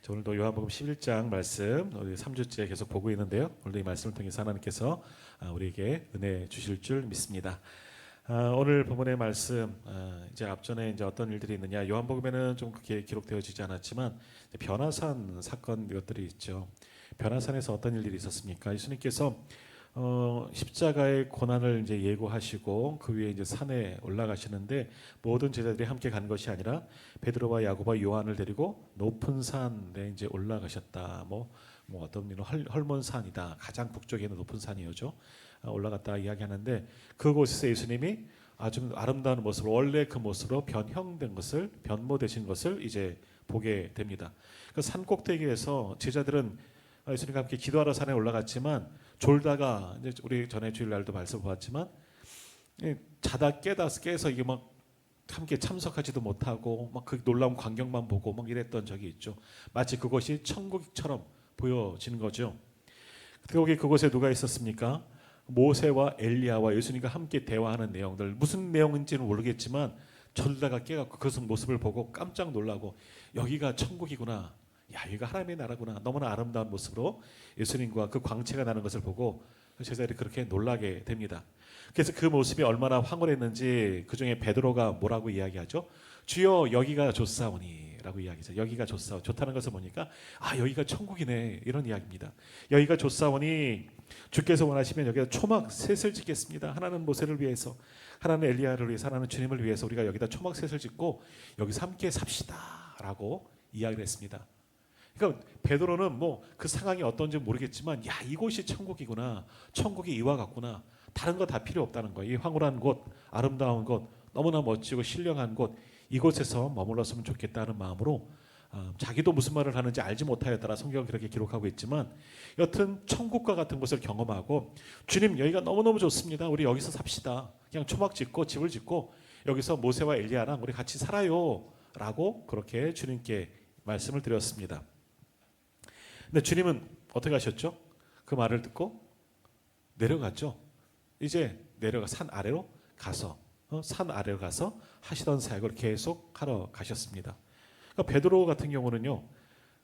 오늘도 요한복음 11장 말씀 우리 3주째 계속 보고 있는데요. 오늘도 이 말씀을 통해서 하나님께서 우리에게 은혜 주실 줄 믿습니다. 오늘 본문의 말씀 이제 앞전에 이제 어떤 일들이 있느냐, 요한복음에는 좀 그렇게 기록되어지지 않았지만 변화산 사건 이것들이 있죠. 변화산에서 어떤 일들이 있었습니까? 예수님께서 십자가의 고난을 이제 예고하시고 그 위에 이제 산에 올라가시는데 모든 제자들이 함께 간 것이 아니라 베드로와 야고보와 요한을 데리고 높은 산에 이제 올라가셨다. 뭐 어떤 의미로 헐몬산이다. 가장 북쪽에 있는 높은 산이죠. 올라갔다 이야기하는데 그곳에서 예수님이 아주 아름다운 모습으로 원래 그 모습으로 변형된 것을 변모되신 것을 이제 보게 됩니다. 그 산 꼭대기에서 제자들은 예수님과 함께 기도하러 산에 올라갔지만 졸다가 이제 우리 전에 주일날도 말씀 보았지만 자다 깨서 이게 막 함께 참석하지도 못하고 막 그 놀라운 광경만 보고 막 이랬던 적이 있죠. 마치 그것이 천국처럼 보여지는 거죠. 거기 그곳에 누가 있었습니까? 모세와 엘리야와 예수님과 함께 대화하는 내용들, 무슨 내용인지는 모르겠지만 졸다가 깨갖고 그 모습을 보고 깜짝 놀라고 여기가 천국이구나, 야 여기가 하나님의 나라구나, 너무나 아름다운 모습으로 예수님과 그 광채가 나는 것을 보고 제자들이 그렇게 놀라게 됩니다. 그래서 그 모습이 얼마나 황홀했는지 그 중에 베드로가 뭐라고 이야기하죠? 주여 여기가 좋사오니 라고 이야기하죠. 여기가 좋다는 것을 보니까 여기가 천국이네 이런 이야기입니다. 여기가 좋사오니 주께서 원하시면 여기다 초막셋을 짓겠습니다. 하나는 모세를 위해서, 하나는 엘리야를 위해서, 하나는 주님을 위해서 우리가 여기다 초막셋을 짓고 여기서 함께 삽시다 라고 이야기를 했습니다. 그러니까 베드로는 뭐 그 상황이 어떤지 모르겠지만 야 이곳이 천국이구나, 천국이 이와 같구나, 다른 거 다 필요 없다는 거예요. 이 황홀한 곳, 아름다운 곳, 너무나 멋지고 신령한 곳, 이곳에서 머물렀으면 좋겠다는 마음으로 자기도 무슨 말을 하는지 알지 못하였더라 성경은 그렇게 기록하고 있지만 여튼 천국과 같은 곳을 경험하고 주님 여기가 너무너무 좋습니다. 우리 여기서 삽시다. 그냥 초막 짓고 집을 짓고 여기서 모세와 엘리야랑 우리 같이 살아요 라고 그렇게 주님께 말씀을 드렸습니다. 근데 주님은 어떻게 하셨죠? 그 말을 듣고 내려갔죠. 이제 내려가 산 아래로 가서 하시던 사역을 계속 하러 가셨습니다. 그러니까 베드로 같은 경우는요,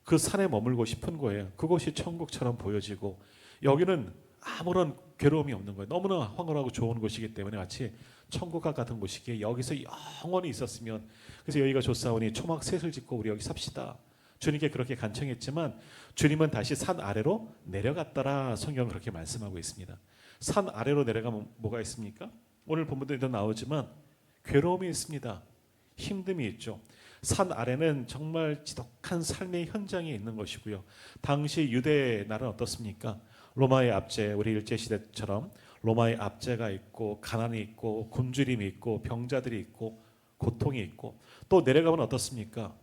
그 산에 머물고 싶은 거예요. 그곳이 천국처럼 보여지고 여기는 아무런 괴로움이 없는 거예요. 너무나 황홀하고 좋은 곳이기 때문에 마치 천국과 같은 곳이기에 여기서 영원히 있었으면, 그래서 여기가 좋사오니 초막셋을 짓고 우리 여기 삽시다. 주님께 그렇게 간청했지만 주님은 다시 산 아래로 내려갔더라 성경은 그렇게 말씀하고 있습니다. 산 아래로 내려가면 뭐가 있습니까? 오늘 본문에도 나오지만 괴로움이 있습니다. 힘듦이 있죠. 산 아래는 정말 지독한 삶의 현장에 있는 것이고요. 당시 유대 나라는 어떻습니까? 로마의 압제, 우리 일제시대처럼 로마의 압제가 있고 가난이 있고 굶주림이 있고 병자들이 있고 고통이 있고 또 내려가면 어떻습니까?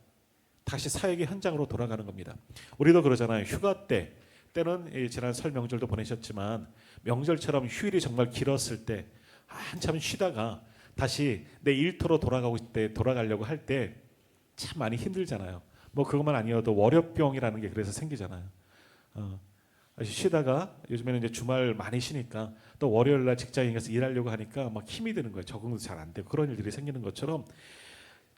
다시 사역의 현장으로 돌아가는 겁니다. 우리도 그러잖아요. 휴가 때는 지난 설 명절도 보내셨지만 명절처럼 휴일이 정말 길었을 때 한참 쉬다가 다시 내 일터로 돌아가려고 할 때 참 많이 힘들잖아요. 뭐 그것만 아니어도 월요병이라는 게 그래서 생기잖아요. 쉬다가 요즘에는 이제 주말 많이 쉬니까 또 월요일 날 직장에 가서 일하려고 하니까 막 힘이 드는 거예요. 적응도 잘 안 되고 그런 일들이 생기는 것처럼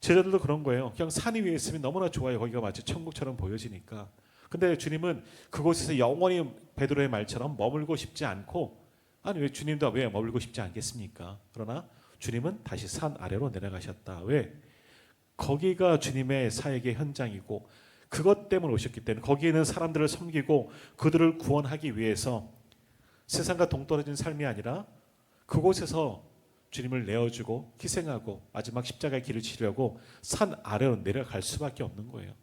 제자들도 그런 거예요. 그냥 산 위에 있으면 너무나 좋아요. 거기가 마치 천국처럼 보여지니까. 근데 주님은 그곳에서 영원히 베드로의 말처럼 머물고 싶지 않고, 아니 왜 주님도 왜 머물고 싶지 않겠습니까? 그러나 주님은 다시 산 아래로 내려가셨다. 왜? 거기가 주님의 사역의 현장이고 그것 때문에 오셨기 때문에 거기에 있는 사람들을 섬기고 그들을 구원하기 위해서 세상과 동떨어진 삶이 아니라 그곳에서 주님을 내어주고 희생하고 마지막 십자가의 길을 치려고 산 아래로 내려갈 수밖에 없는 거예요.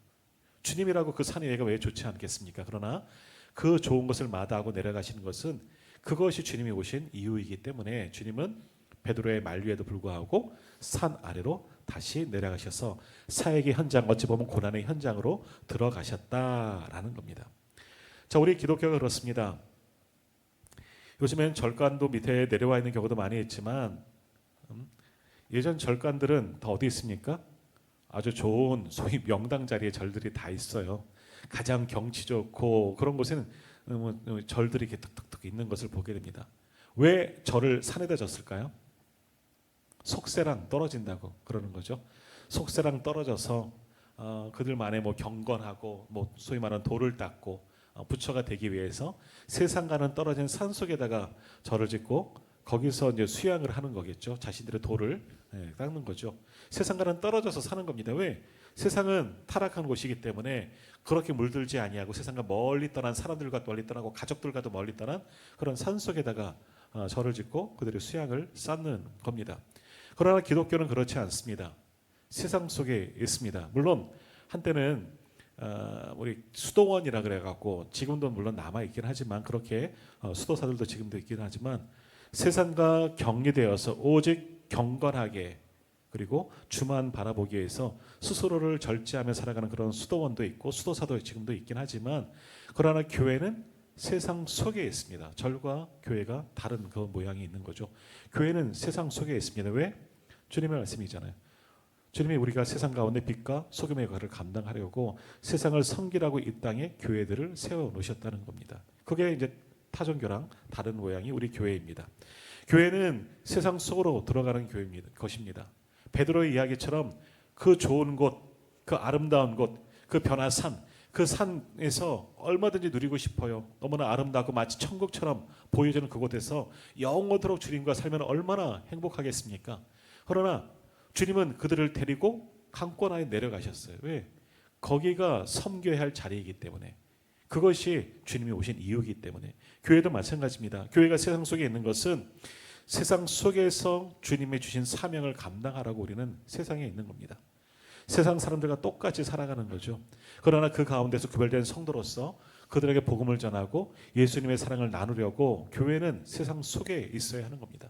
주님이라고 그 산이 내가 왜 좋지 않겠습니까? 그러나 그 좋은 것을 마다하고 내려가시는 것은 그것이 주님이 오신 이유이기 때문에 주님은 베드로의 만류에도 불구하고 산 아래로 다시 내려가셔서 사역의 현장, 어찌 보면 고난의 현장으로 들어가셨다라는 겁니다. 자, 우리 기독교가 그렇습니다. 요즘엔 절간도 밑에 내려와 있는 경우도 많이 있지만 예전 절간들은 다 어디 있습니까? 아주 좋은 소위 명당 자리에 절들이 다 있어요. 가장 경치 좋고 그런 곳에는 절들이 이렇게 뚝뚝뚝 있는 것을 보게 됩니다. 왜 절을 산에다 졌을까요? 속세랑 떨어진다고 그러는 거죠. 속세랑 떨어져서 그들만의 뭐 경건하고 뭐 소위 말하는 도를 닦고 부처가 되기 위해서 세상과는 떨어진 산 속에다가 절을 짓고 거기서 이제 수양을 하는 거겠죠. 자신들의 도를 닦는 거죠. 세상과는 떨어져서 사는 겁니다. 왜? 세상은 타락한 곳이기 때문에 그렇게 물들지 아니하고 세상과 멀리 떠난 사람들과 멀리 떠나고 가족들과도 멀리 떠난 그런 산 속에다가 절을 짓고 그들의 수양을 쌓는 겁니다. 그러나 기독교는 그렇지 않습니다. 세상 속에 있습니다. 물론 한때는 우리 수도원이라 그래갖고 지금도 물론 남아 있긴 하지만 그렇게 수도사들도 지금도 있긴 하지만 세상과 격리되어서 오직 경건하게 그리고 주만 바라보기 위해서 스스로를 절제하며 살아가는 그런 수도원도 있고 수도사도 지금도 있긴 하지만 그러나 교회는 세상 속에 있습니다. 절과 교회가 다른 그 모양이 있는 거죠. 교회는 세상 속에 있습니다. 왜? 주님의 말씀이잖아요. 주님이 우리가 세상 가운데 빛과 소금의 역할을 감당하려고 세상을 섬기라고 이 땅에 교회들을 세워 놓으셨다는 겁니다. 그게 이제 타종교랑 다른 모양이 우리 교회입니다. 교회는 세상 속으로 들어가는 교회입니다. 것입니다. 베드로의 이야기처럼 그 좋은 곳, 그 아름다운 곳, 그 변화산, 그 산에서 얼마든지 누리고 싶어요. 너무나 아름답고 마치 천국처럼 보여지는 그곳에서 영원토록 주님과 살면 얼마나 행복하겠습니까? 그러나 주님은 그들을 데리고 강권하에 내려가셨어요. 왜? 거기가 섬겨야 할 자리이기 때문에. 그것이 주님이 오신 이유이기 때문에. 교회도 마찬가지입니다. 교회가 세상 속에 있는 것은 세상 속에서 주님이 주신 사명을 감당하라고 우리는 세상에 있는 겁니다. 세상 사람들과 똑같이 살아가는 거죠. 그러나 그 가운데서 구별된 성도로서 그들에게 복음을 전하고 예수님의 사랑을 나누려고 교회는 세상 속에 있어야 하는 겁니다.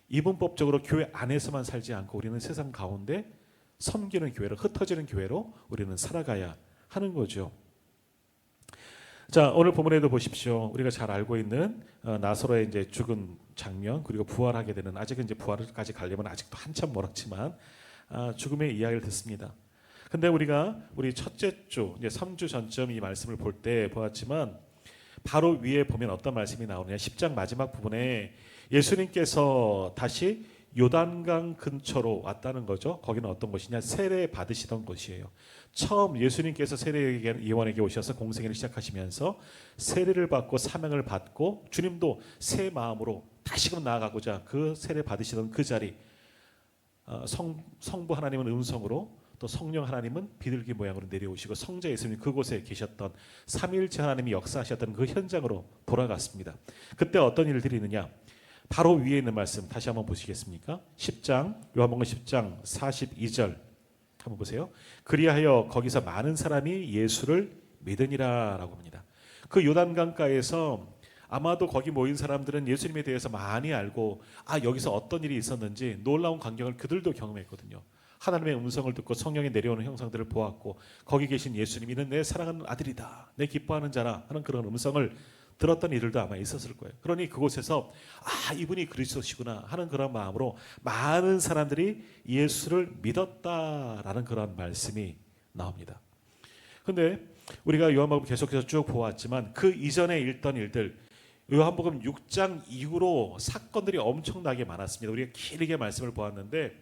이분법적으로 교회 안에서만 살지 않고 우리는 세상 가운데 섬기는 교회로 흩어지는 교회로 우리는 살아가야 하는 거죠. 자, 오늘 본문에도 보십시오. 우리가 잘 알고 있는 나사로의 이제 죽은 장면 그리고 부활하게 되는 아직은 이제 부활까지 가려면 아직도 한참 멀었지만 죽음의 이야기를 듣습니다. 근데 우리가 우리 첫째 주 이제 3주 전쯤 이 말씀을 볼 때 보았지만 바로 위에 보면 어떤 말씀이 나오느냐 10장 마지막 부분에 예수님께서 다시 요단강 근처로 왔다는 거죠. 거기는 어떤 곳이냐? 세례 받으시던 곳이에요. 처음 예수님께서 세례 요한에게 오셔서 공생애를 시작하시면서 세례를 받고 사명을 받고 주님도 새 마음으로 다시금 나아가고자 그 세례 받으시던 그 자리 성부 하나님은 음성으로 또 성령 하나님은 비둘기 모양으로 내려오시고 성자 예수님 그곳에 계셨던 삼위일체 하나님이 역사하셨던 그 현장으로 돌아갔습니다. 그때 어떤 일들이 있느냐? 바로 위에 있는 말씀 다시 한번 보시겠습니까? 10장 요한복음 10장 42절 한번 보세요. 그리하여 거기서 많은 사람이 예수를 믿으니라라고 합니다. 그 요단강가에서 아마도 거기 모인 사람들은 예수님에 대해서 많이 알고 여기서 어떤 일이 있었는지 놀라운 광경을 그들도 경험했거든요. 하나님의 음성을 듣고 성령이 내려오는 형상들을 보았고 거기 계신 예수님 이는 내 사랑하는 아들이다 내 기뻐하는 자라 하는 그런 음성을 들었던 이들도 아마 있었을 거예요. 그러니 그곳에서 이분이 그리스도시구나 하는 그런 마음으로 많은 사람들이 예수를 믿었다라는 그런 말씀이 나옵니다. 그런데 우리가 요한복음 계속해서 쭉 보았지만 그 이전에 있던 일들 요한복음 6장 이후로 사건들이 엄청나게 많았습니다. 우리가 길게 말씀을 보았는데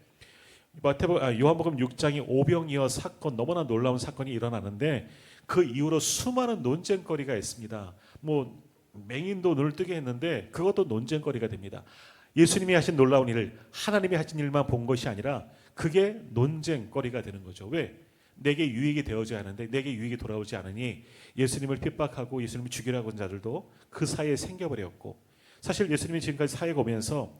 요한복음 6장이 오병이어 사건 너무나 놀라운 사건이 일어나는데 그 이후로 수많은 논쟁거리가 있습니다. 맹인도 눈을 뜨게 했는데 그것도 논쟁거리가 됩니다. 예수님이 하신 놀라운 일을 하나님이 하신 일만 본 것이 아니라 그게 논쟁거리가 되는 거죠. 왜? 내게 유익이 되어져야 하는데 내게 유익이 돌아오지 않으니 예수님을 핍박하고 예수님을 죽이려고 하는 자들도 그 사이에 생겨버렸고 사실 예수님이 지금까지 사회에 오면서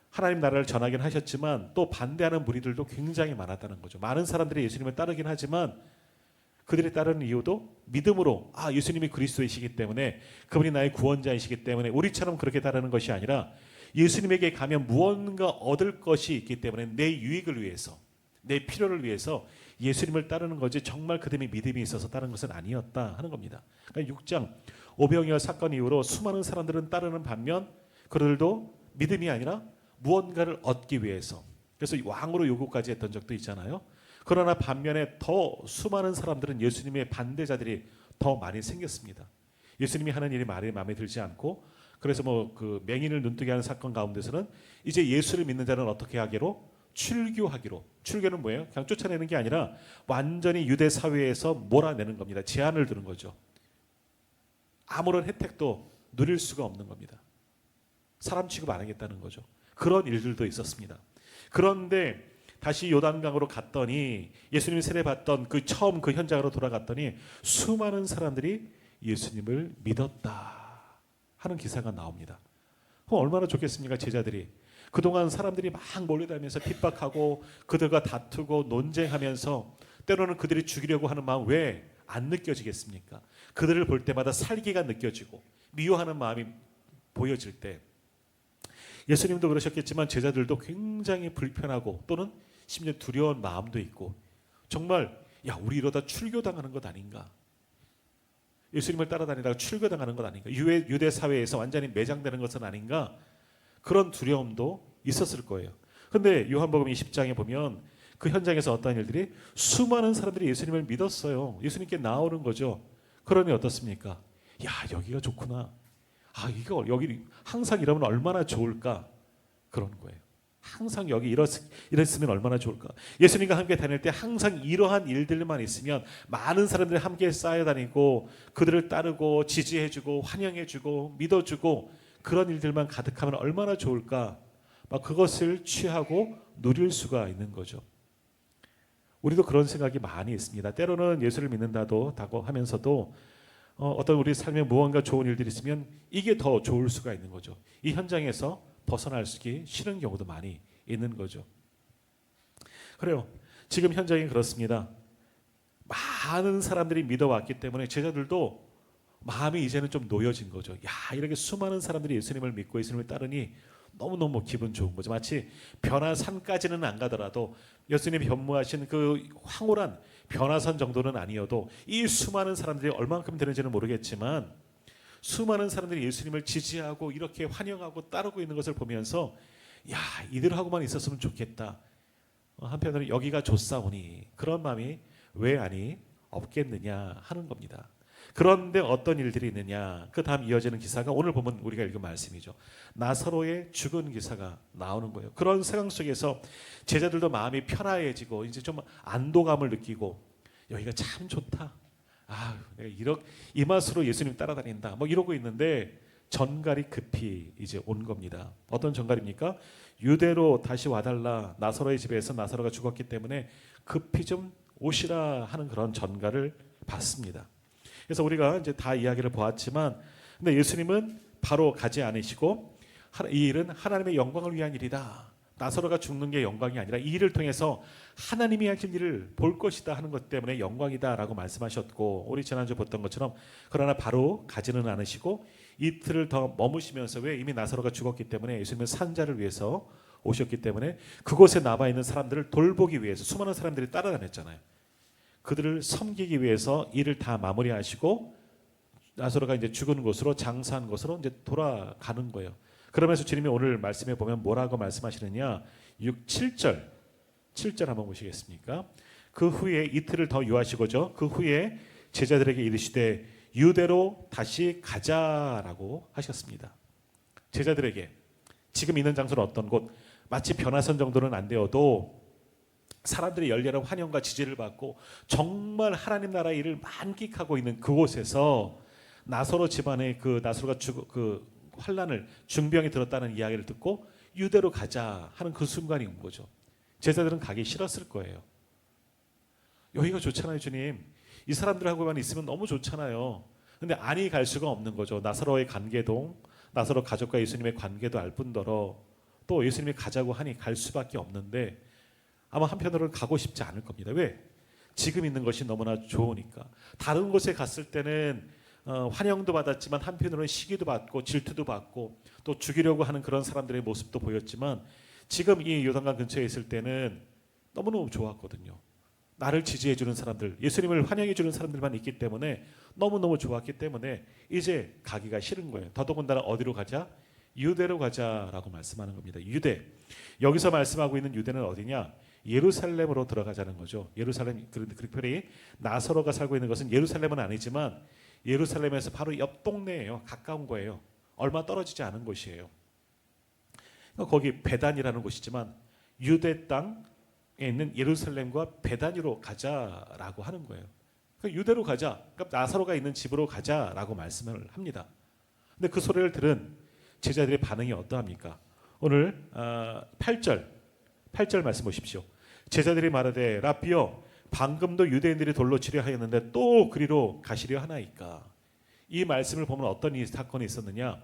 하나님 나라를 전하긴 하셨지만 또 반대하는 무리들도 굉장히 많았다는 거죠. 많은 사람들이 예수님을 따르긴 하지만 그들이 따르는 이유도 믿음으로 예수님이 그리스도이시기 때문에 그분이 나의 구원자이시기 때문에 우리처럼 그렇게 따르는 것이 아니라 예수님에게 가면 무언가 얻을 것이 있기 때문에 내 유익을 위해서 내 필요를 위해서 예수님을 따르는 거지 정말 그들이 믿음이 있어서 따르는 것은 아니었다 하는 겁니다. 그러니까 6장 오병이어 사건 이후로 수많은 사람들은 따르는 반면 그들도 믿음이 아니라 무언가를 얻기 위해서 그래서 왕으로 요구까지 했던 적도 있잖아요. 그러나 반면에 더 수많은 사람들은 예수님의 반대자들이 더 많이 생겼습니다. 예수님이 하는 일이 마음에 들지 않고 그래서 그 맹인을 눈뜨게 하는 사건 가운데서는 이제 예수를 믿는 자는 어떻게 하기로 출교하기로. 출교는 뭐예요? 그냥 쫓아내는 게 아니라 완전히 유대 사회에서 몰아내는 겁니다. 제한을 두는 거죠. 아무런 혜택도 누릴 수가 없는 겁니다. 사람 취급 안 하겠다는 거죠. 그런 일들도 있었습니다. 그런데 다시 요단강으로 갔더니 예수님이 세례받던 그 처음 그 현장으로 돌아갔더니 수많은 사람들이 예수님을 믿었다 하는 기사가 나옵니다. 그럼 얼마나 좋겠습니까? 제자들이 그동안 사람들이 막 몰려다니면서 핍박하고 그들과 다투고 논쟁하면서 때로는 그들이 죽이려고 하는 마음 왜 안 느껴지겠습니까? 그들을 볼 때마다 살기가 느껴지고 미워하는 마음이 보여질 때 예수님도 그러셨겠지만 제자들도 굉장히 불편하고 또는 심지어 두려운 마음도 있고 정말 야 우리 이러다 출교당하는 것 아닌가? 예수님을 따라다니다가 출교당하는 것 아닌가? 유대 사회에서 완전히 매장되는 것은 아닌가? 그런 두려움도 있었을 거예요. 그런데 요한복음 20장에 보면 그 현장에서 어떤 일들이 수많은 사람들이 예수님을 믿었어요. 예수님께 나오는 거죠. 그러니 어떻습니까? 야 여기가 좋구나. 아 이거 여기 항상 이러면 얼마나 좋을까? 그런 거예요. 항상 여기 이랬으면 얼마나 좋을까? 예수님과 함께 다닐 때 항상 이러한 일들만 있으면 많은 사람들이 함께 쌓여다니고 그들을 따르고 지지해주고 환영해주고 믿어주고 그런 일들만 가득하면 얼마나 좋을까? 막 그것을 취하고 누릴 수가 있는 거죠. 우리도 그런 생각이 많이 있습니다. 때로는 예수를 믿는다고 하면서도 어떤 우리 삶에 무언가 좋은 일들이 있으면 이게 더 좋을 수가 있는 거죠. 이 현장에서 벗어날 수기 싫은 경우도 많이 있는 거죠. 그래요. 지금 현장이 그렇습니다. 많은 사람들이 믿어왔기 때문에 제자들도 마음이 이제는 좀 놓여진 거죠. 야 이렇게 수많은 사람들이 예수님을 믿고 예수님을 따르니 너무너무 기분 좋은 거죠. 마치 변화산까지는 안 가더라도 예수님이 현무하신 그 황홀한 변화산 정도는 아니어도 이 수많은 사람들이 얼만큼 되는지는 모르겠지만 수많은 사람들이 예수님을 지지하고 이렇게 환영하고 따르고 있는 것을 보면서 야 이들하고만 있었으면 좋겠다. 한편으로는 여기가 좋사오니 그런 마음이 왜 아니 없겠느냐 하는 겁니다. 그런데 어떤 일들이 있느냐 그 다음 이어지는 기사가 오늘 보면 우리가 읽은 말씀이죠. 나사로의 죽은 기사가 나오는 거예요. 그런 상황 속에서 제자들도 마음이 편안해지고 이제 좀 안도감을 느끼고 여기가 참 좋다. 아, 내가 이 맛으로 예수님 따라다닌다. 뭐 이러고 있는데 전갈이 급히 이제 온 겁니다. 어떤 전갈입니까? 유대로 다시 와달라. 나사로의 집에서 나사로가 죽었기 때문에 급히 좀 오시라 하는 그런 전갈을 받습니다. 그래서 우리가 이제 다 이야기를 보았지만, 근데 예수님은 바로 가지 않으시고 이 일은 하나님의 영광을 위한 일이다. 나사로가 죽는 게 영광이 아니라 이 일을 통해서 하나님이 하실 일을 볼 것이다 하는 것 때문에 영광이다라고 말씀하셨고, 우리 지난주 봤던 것처럼 그러나 바로 가지는 않으시고 이틀을 더 머무시면서 왜 이미 나사로가 죽었기 때문에 예수님은 산자를 위해서 오셨기 때문에 그곳에 남아 있는 사람들을 돌보기 위해서 수많은 사람들이 따라다녔잖아요. 그들을 섬기기 위해서 일을 다 마무리하시고 나사로가 이제 죽은 곳으로 장사한 곳으로 이제 돌아가는 거예요. 그러면서 주님이 오늘 말씀에 보면 뭐라고 말씀하시느냐? 7절 한번 보시겠습니까? 그 후에 이틀을 더 유하시고죠. 그 후에 제자들에게 이르시되 유대로 다시 가자라고 하셨습니다. 제자들에게 지금 있는 장소는 어떤 곳? 마치 변화선 정도는 안 되어도 사람들이 열렬한 환영과 지지를 받고 정말 하나님 나라의 일을 만끽하고 있는 그곳에서 나사로 집안의 그 나사로가 그 환란을 중병이 들었다는 이야기를 듣고 유대로 가자 하는 그 순간이 온 거죠. 제자들은 가기 싫었을 거예요. 여기가 좋잖아요, 주님. 이 사람들하고만 있으면 너무 좋잖아요. 근데 아니 갈 수가 없는 거죠. 나사로의 관계도, 나사로 가족과 예수님의 관계도 알 뿐더러 또 예수님이 가자고 하니 갈 수밖에 없는데 아마 한편으로는 가고 싶지 않을 겁니다. 왜? 지금 있는 것이 너무나 좋으니까. 다른 곳에 갔을 때는 환영도 받았지만 한편으로는 시기도 받고 질투도 받고 또 죽이려고 하는 그런 사람들의 모습도 보였지만 지금 이 요단강 근처에 있을 때는 너무너무 좋았거든요. 나를 지지해주는 사람들, 예수님을 환영해주는 사람들만 있기 때문에 너무너무 좋았기 때문에 이제 가기가 싫은 거예요. 더더군다나 어디로 가자? 유대로 가자라고 말씀하는 겁니다. 유대. 여기서 말씀하고 있는 유대는 어디냐? 예루살렘으로 들어가자는 거죠. 예루살렘, 특별히 나사로가 살고 있는 것은 예루살렘은 아니지만 예루살렘에서 바로 옆 동네예요. 가까운 거예요. 얼마 떨어지지 않은 곳이에요. 거기 베단이라는 곳이지만 유대 땅에 있는 예루살렘과 베다니로 가자라고 하는 거예요. 그러니까 유대로 가자. 그러니까 나사로가 있는 집으로 가자라고 말씀을 합니다. 근데 그 소리를 들은 제자들의 반응이 어떠합니까? 오늘 8절 말씀 보십시오. 제자들이 말하되 라삐여 방금도 유대인들이 돌로 치려 하였는데 또 그리로 가시려 하나이까. 이 말씀을 보면 어떤 사건이 있었느냐.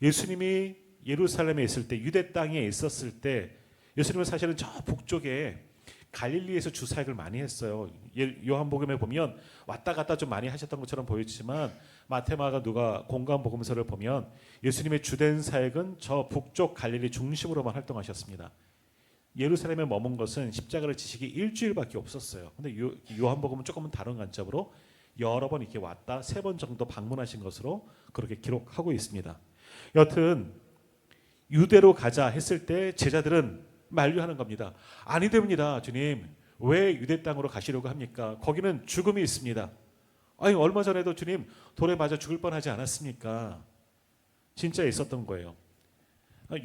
예수님이 예루살렘에 있을 때, 유대 땅에 있었을 때, 예수님은 사실은 저 북쪽에 갈릴리에서 주사역을 많이 했어요. 요한복음에 보면 왔다 갔다 좀 많이 하셨던 것처럼 보이지만 마태, 마가, 누가 공간 복음서를 보면 예수님의 주된 사역은 저 북쪽 갈릴리 중심으로만 활동하셨습니다. 예루살렘에 머문 것은 십자가를 지시기 일주일밖에 없었어요. 근데 요한복음은 조금은 다른 관점으로 여러 번 이렇게 왔다 3번 정도 방문하신 것으로 그렇게 기록하고 있습니다. 여튼 유대로 가자 했을 때 제자들은 만류하는 겁니다. 아니 됩니다, 주님. 왜 유대 땅으로 가시려고 합니까? 거기는 죽음이 있습니다. 아니 얼마 전에도 주님 돌에 맞아 죽을 뻔하지 않았습니까? 진짜 있었던 거예요.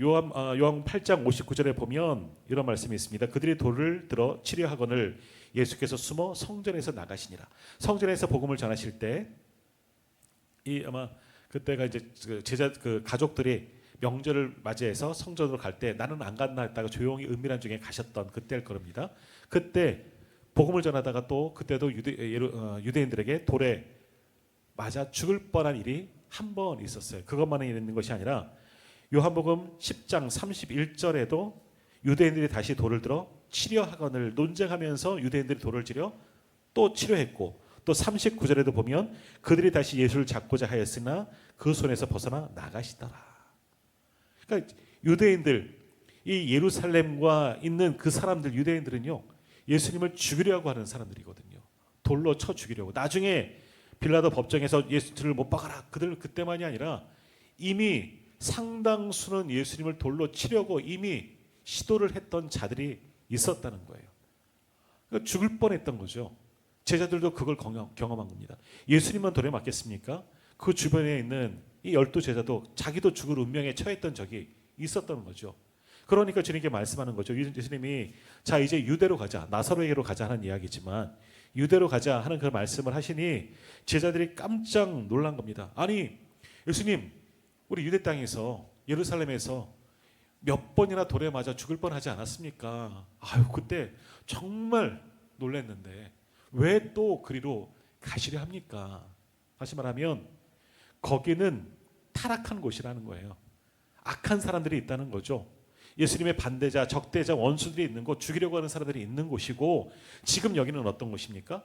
요한 8장 59절에 보면 이런 말씀이 있습니다. 그들이 돌을 들어 치려 하거늘 예수께서 숨어 성전에서 나가시니라. 성전에서 복음을 전하실 때 이 아마 그때가 이제 그 가족들이 명절을 맞이해서 성전으로 갈 때 나는 안 간다 했다가 조용히 은밀한 중에 가셨던 그때일 겁니다. 그때 복음을 전하다가 또 그때도 유대인들에게 돌에 맞아 죽을 뻔한 일이 한 번 있었어요. 그것만이 있는 것이 아니라 요한복음 10장 31절에도 유대인들이 다시 돌을 들어 치려 하거늘 논쟁하면서 유대인들이 돌을 지려 또 치려했고, 또 39절에도 보면 그들이 다시 예수를 잡고자 하였으나 그 손에서 벗어나 나가시더라. 그러니까 유대인들, 이 예루살렘과 있는 그 사람들, 유대인들은요 예수님을 죽이려고 하는 사람들이거든요. 돌로 쳐 죽이려고. 나중에 빌라도 법정에서 예수를 못 박아라, 그들 그때만이 아니라 이미 상당수는 예수님을 돌로 치려고 이미 시도를 했던 자들이 있었다는 거예요. 그러니까 죽을 뻔했던 거죠. 제자들도 그걸 경험한 겁니다. 예수님만 돌에 맞겠습니까? 그 주변에 있는 이 12제자도 자기도 죽을 운명에 처했던 적이 있었던 거죠. 그러니까 주님께 말씀하는 거죠. 예수님이 자 이제 유대로 가자, 나사로에게로 가자 하는 이야기지만 유대로 가자 하는 그 말씀을 하시니 제자들이 깜짝 놀란 겁니다. 아니 예수님, 우리 유대 땅에서 예루살렘에서 몇 번이나 돌에 맞아 죽을 뻔하지 않았습니까? 아유 그때 정말 놀랐는데 왜 또 그리로 가시려 합니까? 다시 말하면 거기는 타락한 곳이라는 거예요. 악한 사람들이 있다는 거죠. 예수님의 반대자, 적대자, 원수들이 있는 곳, 죽이려고 하는 사람들이 있는 곳이고, 지금 여기는 어떤 곳입니까?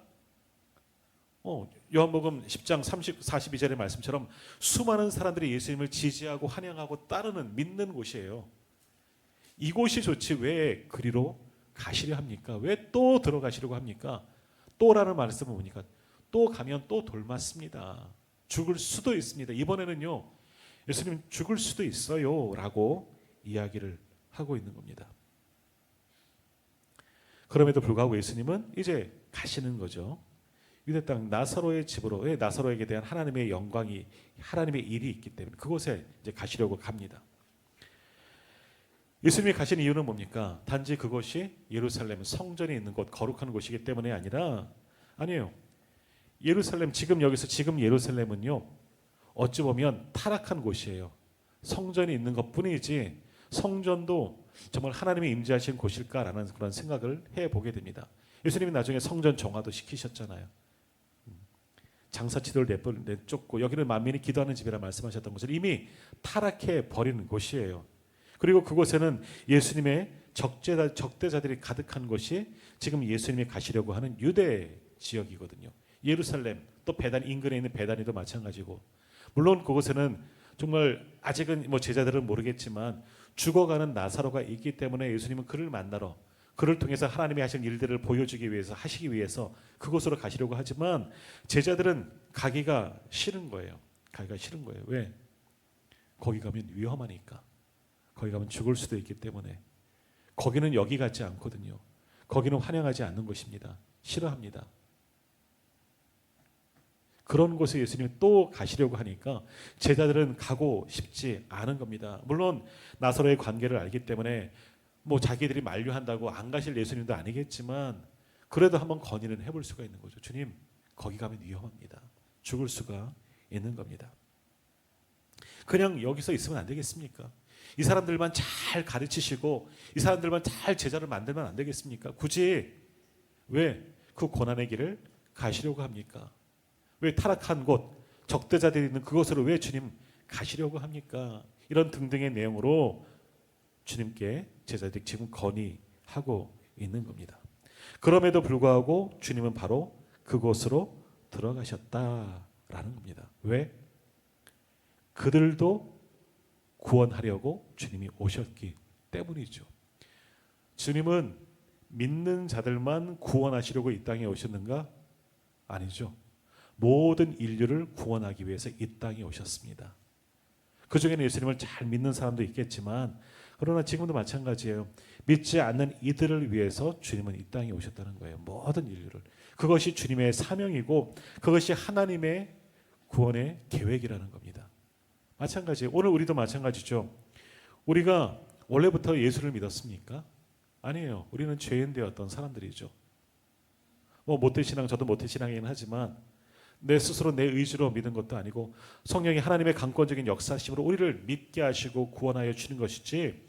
요한복음 10장 42절의 말씀처럼 수많은 사람들이 예수님을 지지하고 환영하고 따르는, 믿는 곳이에요. 이곳이 좋지 왜 그리로 가시려 합니까? 왜 또 들어가시려고 합니까? 또라는 말씀을 보니까 또 가면 또 돌맞습니다. 죽을 수도 있습니다. 이번에는요 예수님 죽을 수도 있어요 라고 이야기를 하고 있는 겁니다. 그럼에도 불구하고 예수님은 이제 가시는 거죠. 유대 땅 나사로의 집으로. 왜? 나사로에게 대한 하나님의 영광이, 하나님의 일이 있기 때문에 그곳에 이제 가시려고 갑니다. 예수님이 가신 이유는 뭡니까? 단지 그것이 예루살렘 성전이 있는 곳, 거룩한 곳이기 때문에 아니라, 아니에요. 예루살렘, 지금 여기서 지금 예루살렘은요 어찌 보면 타락한 곳이에요. 성전이 있는 것뿐이지 성전도 정말 하나님이 임재하신 곳일까라는 그런 생각을 해보게 됩니다. 예수님이 나중에 성전 정화도 시키셨잖아요. 장사치도를 내쫓고 여기는 만민이 기도하는 집이라 말씀하셨던 것을 이미 타락해 버리는 곳이에요. 그리고 그곳에는 예수님의 적대자들이 가득한 곳이 지금 예수님이 가시려고 하는 유대 지역이거든요. 예루살렘, 또 베단 인근에 있는 베다니도 마찬가지고, 물론 그곳에는 정말 아직은 뭐 제자들은 모르겠지만 죽어가는 나사로가 있기 때문에 예수님은 그를 만나러, 그를 통해서 하나님이 하신 일들을 보여주기 위해서, 하시기 위해서 그곳으로 가시려고 하지만 제자들은 가기가 싫은 거예요. 가기가 싫은 거예요. 왜? 거기 가면 위험하니까. 거기 가면 죽을 수도 있기 때문에. 거기는 여기 같지 않거든요. 거기는 환영하지 않는 곳입니다. 싫어합니다. 그런 곳에 예수님이 또 가시려고 하니까 제자들은 가고 싶지 않은 겁니다. 물론 나사로의 관계를 알기 때문에 뭐 자기들이 만류한다고 안 가실 예수님도 아니겠지만 그래도 한번 건의는 해볼 수가 있는 거죠. 주님, 거기 가면 위험합니다. 죽을 수가 있는 겁니다. 그냥 여기서 있으면 안 되겠습니까? 이 사람들만 잘 가르치시고 이 사람들만 잘 제자를 만들면 안 되겠습니까? 굳이 왜 그 고난의 길을 가시려고 합니까? 왜 타락한 곳, 적대자들이 있는 그곳으로 왜 주님 가시려고 합니까? 이런 등등의 내용으로 주님께 제자들이 지금 건의하고 있는 겁니다. 그럼에도 불구하고 주님은 바로 그곳으로 들어가셨다라는 겁니다. 왜? 그들도 구원하려고 주님이 오셨기 때문이죠. 주님은 믿는 자들만 구원하시려고 이 땅에 오셨는가? 아니죠. 모든 인류를 구원하기 위해서 이 땅에 오셨습니다. 그 중에는 예수님을 잘 믿는 사람도 있겠지만 그러나 지금도 마찬가지예요. 믿지 않는 이들을 위해서 주님은 이 땅에 오셨다는 거예요. 모든 인류를. 그것이 주님의 사명이고 그것이 하나님의 구원의 계획이라는 겁니다. 마찬가지예요. 오늘 우리도 마찬가지죠. 우리가 원래부터 예수를 믿었습니까? 아니에요. 우리는 죄인 되었던 사람들이죠. 뭐 모태신앙, 저도 모태신앙이긴 하지만 내 스스로 내 의지로 믿은 것도 아니고 성령이 하나님의 강권적인 역사심으로 우리를 믿게 하시고 구원하여 주는 것이지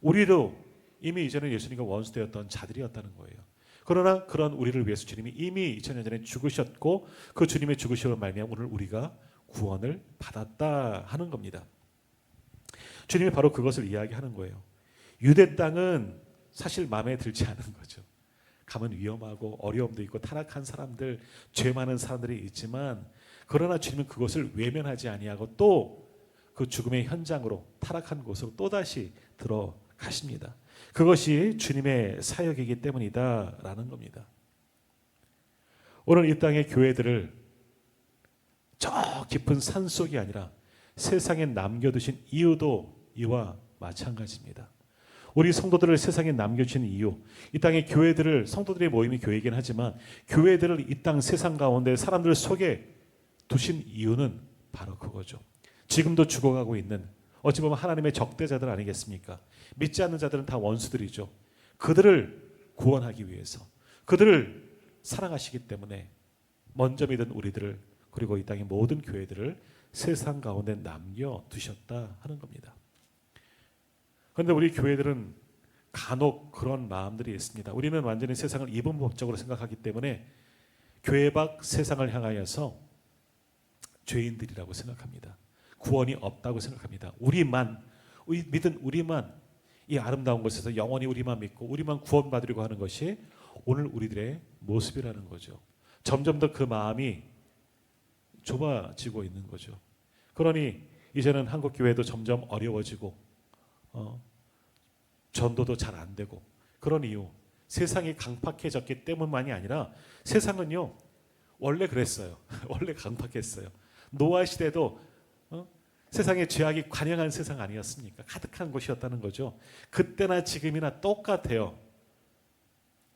우리도 이미 이제는 예수님과 원수되었던 자들이었다는 거예요. 그러나 그런 우리를 위해서 주님이 이미 2000년 전에 죽으셨고 그 주님의 죽으심으로 말미암아 오늘 우리가 구원을 받았다 하는 겁니다. 주님이 바로 그것을 이야기하는 거예요. 유대 땅은 사실 마음에 들지 않은 거죠. 가면 위험하고 어려움도 있고 타락한 사람들, 죄 많은 사람들이 있지만 그러나 주님은 그것을 외면하지 아니하고 또 그 죽음의 현장으로 타락한 곳으로 또다시 들어가십니다. 그것이 주님의 사역이기 때문이다라는 겁니다. 오늘 이 땅의 교회들을 저 깊은 산속이 아니라 세상에 남겨두신 이유도 이와 마찬가지입니다. 우리 성도들을 세상에 남겨주신 이유, 이 땅의 교회들을, 성도들의 모임이 교회이긴 하지만 교회들을 이 땅 세상 가운데 사람들 속에 두신 이유는 바로 그거죠. 지금도 죽어가고 있는 어찌 보면 하나님의 적대자들 아니겠습니까? 믿지 않는 자들은 다 원수들이죠. 그들을 구원하기 위해서, 그들을 사랑하시기 때문에 먼저 믿은 우리들을 그리고 이 땅의 모든 교회들을 세상 가운데 남겨두셨다 하는 겁니다. 그런데 우리 교회들은 간혹 그런 마음들이 있습니다. 우리는 완전히 세상을 이분법적으로 생각하기 때문에 교회 밖 세상을 향하여서 죄인들이라고 생각합니다. 구원이 없다고 생각합니다. 믿은 우리만 이 아름다운 곳에서 영원히 우리만 믿고 우리만 구원받으려고 하는 것이 오늘 우리들의 모습이라는 거죠. 점점 더 그 마음이 좁아지고 있는 거죠. 그러니 이제는 한국 교회도 점점 어려워지고 전도도 잘 안 되고 그런 이유 세상이 강팍해졌기 때문만이 아니라 세상은요 원래 그랬어요. 원래 강팍했어요. 노아 시대도 세상에 죄악이 관영한 세상 아니었습니까? 가득한 곳이었다는 거죠. 그때나 지금이나 똑같아요.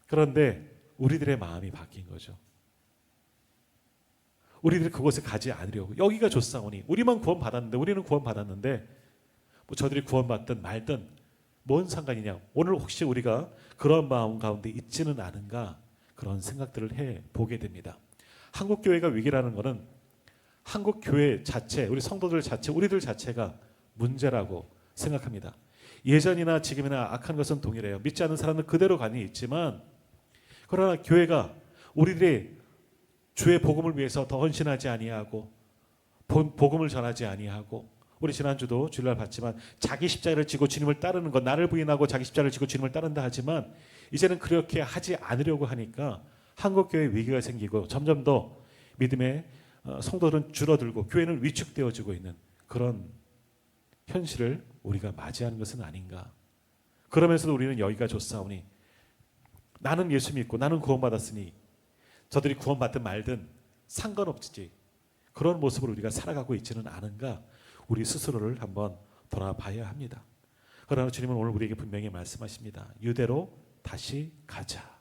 그런데 우리들의 마음이 바뀐 거죠. 우리들이 그곳에 가지 않으려고 여기가 좋사오니 우리만 구원받았는데 우리는 구원받았는데 뭐 저들이 구원받든 말든 뭔 상관이냐. 오늘 혹시 우리가 그런 마음 가운데 있지는 않은가 그런 생각들을 해보게 됩니다. 한국교회가 위기라는 것은 한국교회 자체, 우리 성도들 자체, 우리들 자체가 문제라고 생각합니다. 예전이나 지금이나 악한 것은 동일해요. 믿지 않는 사람은 그대로 간이 있지만 그러나 교회가 우리들의 주의 복음을 위해서 더 헌신하지 아니하고 복음을 전하지 아니하고 우리 지난주도 주일날 봤지만 자기 십자가를 지고 주님을 따르는 것 나를 부인하고 자기 십자가를 지고 주님을 따른다 하지만 이제는 그렇게 하지 않으려고 하니까 한국교회에 위기가 생기고 점점 더 믿음의 성도들은 줄어들고 교회는 위축되어지고 있는 그런 현실을 우리가 맞이하는 것은 아닌가. 그러면서도 우리는 여기가 좋사오니 나는 예수 믿고 나는 구원받았으니 저들이 구원받든 말든 상관없지. 그런 모습으로 우리가 살아가고 있지는 않은가. 우리 스스로를 한번 돌아봐야 합니다. 그러나 주님은 오늘 우리에게 분명히 말씀하십니다. 유대로 다시 가자.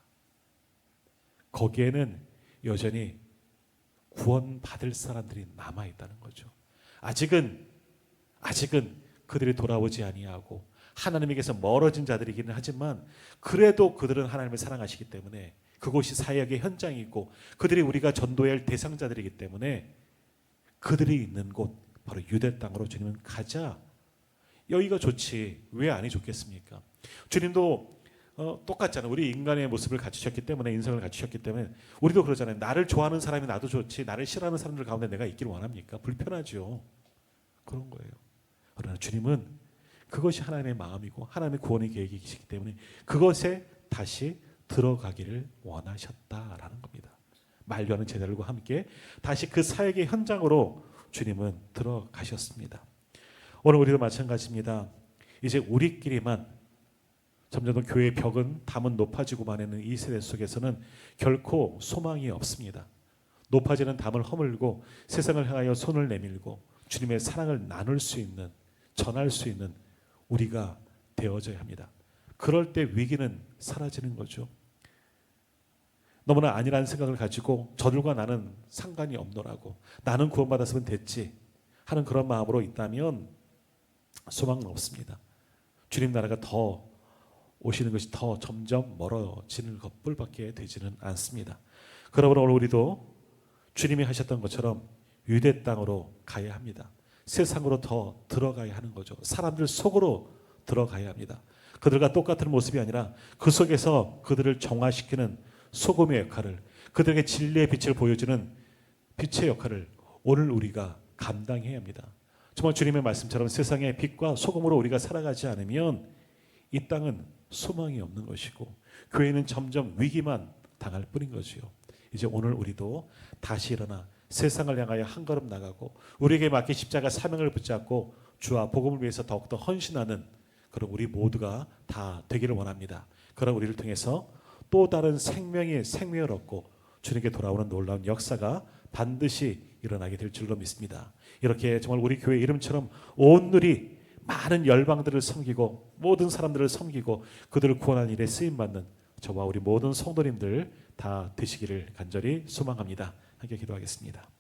거기에는 여전히 구원받을 사람들이 남아있다는 거죠. 아직은 그들이 돌아오지 아니하고 하나님에게서 멀어진 자들이기는 하지만 그래도 그들은 하나님을 사랑하시기 때문에 그곳이 사역의 현장이고 그들이 우리가 전도해야 할 대상자들이기 때문에 그들이 있는 곳 바로 유대 땅으로 주님은 가자. 여기가 좋지 왜 아니 좋겠습니까? 주님도 똑같잖아요. 우리 인간의 모습을 갖추셨기 때문에 인성을 갖추셨기 때문에 우리도 그러잖아요. 나를 좋아하는 사람이 나도 좋지 나를 싫어하는 사람들 가운데 내가 있기를 원합니까? 불편하죠. 그런 거예요. 그러나 주님은 그것이 하나님의 마음이고 하나님의 구원의 계획이시기 때문에 그것에 다시 들어가기를 원하셨다라는 겁니다. 만류하는 제자들과 함께 다시 그 사역의 현장으로 주님은 들어가셨습니다. 오늘 우리도 마찬가지입니다. 이제 우리끼리만 점점 더 교회의 벽은 담은 높아지고만 하는 이 세대 속에서는 결코 소망이 없습니다. 높아지는 담을 허물고 세상을 향하여 손을 내밀고 주님의 사랑을 나눌 수 있는 전할 수 있는 우리가 되어져야 합니다. 그럴 때 위기는 사라지는 거죠. 너무나 아니라는 생각을 가지고 저들과 나는 상관이 없노라고 나는 구원받았으면 됐지 하는 그런 마음으로 있다면 소망은 없습니다. 주님 나라가 더 오시는 것이 더 점점 멀어지는 것뿐밖에 되지는 않습니다. 그러므로 오늘 우리도 주님이 하셨던 것처럼 유대 땅으로 가야 합니다. 세상으로 더 들어가야 하는 거죠. 사람들 속으로 들어가야 합니다. 그들과 똑같은 모습이 아니라 그 속에서 그들을 정화시키는 소금의 역할을 그들에게 진리의 빛을 보여주는 빛의 역할을 오늘 우리가 감당해야 합니다. 정말 주님의 말씀처럼 세상의 빛과 소금으로 우리가 살아가지 않으면 이 땅은 소망이 없는 것이고 교회는 점점 위기만 당할 뿐인 거지요. 이제 오늘 우리도 다시 일어나 세상을 향하여 한 걸음 나가고 우리에게 맡긴 십자가 사명을 붙잡고 주와 복음을 위해서 더욱더 헌신하는 그런 우리 모두가 다 되기를 원합니다. 그런 우리를 통해서 또 다른 생명의 생명을 얻고 주님께 돌아오는 놀라운 역사가 반드시 일어나게 될 줄로 믿습니다. 이렇게 정말 우리 교회 이름처럼 온누리 많은 열방들을 섬기고 모든 사람들을 섬기고 그들을 구원하는 일에 쓰임받는 저와 우리 모든 성도님들 다 되시기를 간절히 소망합니다. 함께 기도하겠습니다.